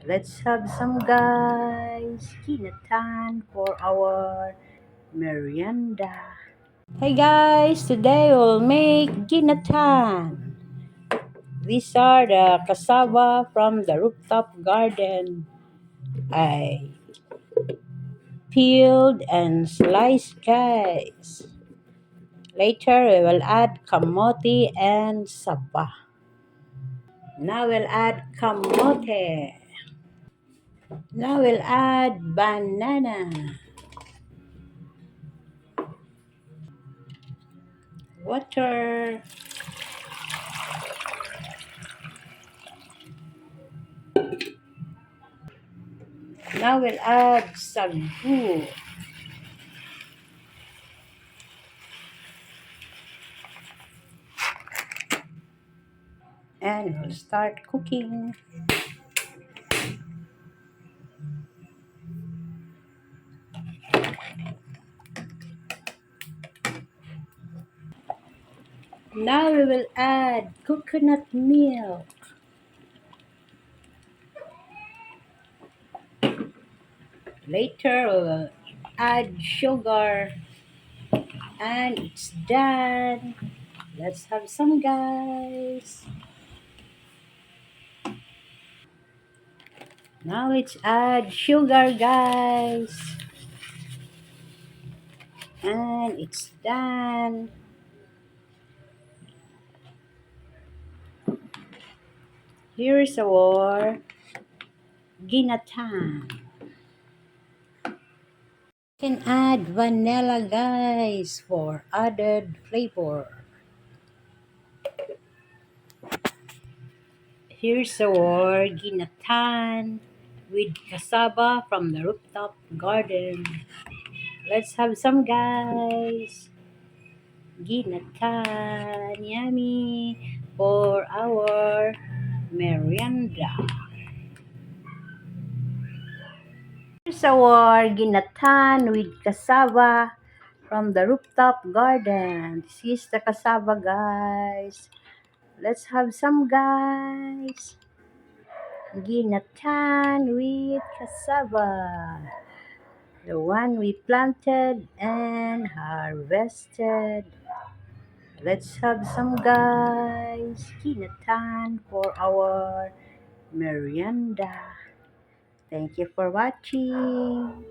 Let's have some guys. Ginatan for our merienda. Hey guys, today we'll make ginatan. These are the cassava from the rooftop garden. I peeled and sliced, guys. Later we will add kamote and saba. Now we'll add kamote. Now we'll add banana, water, now we'll add sagu, and we'll start cooking. Now we will add coconut milk. Later we will add sugar, and it's done. Let's have some, guys. Now let's add sugar, guys. And it's done. Here's our ginatan. Can add vanilla, guys, for added flavor. Here's our ginatan with cassava from the rooftop garden. Let's have some, guys. Ginatan, yummy for our merienda. Here's our ginatan with cassava from the rooftop garden. This is the cassava, guys. Let's have some, guys. Ginatan with cassava. The one we planted and harvested. Let's have some, guys. Ginatan for our merienda. Thank you for watching.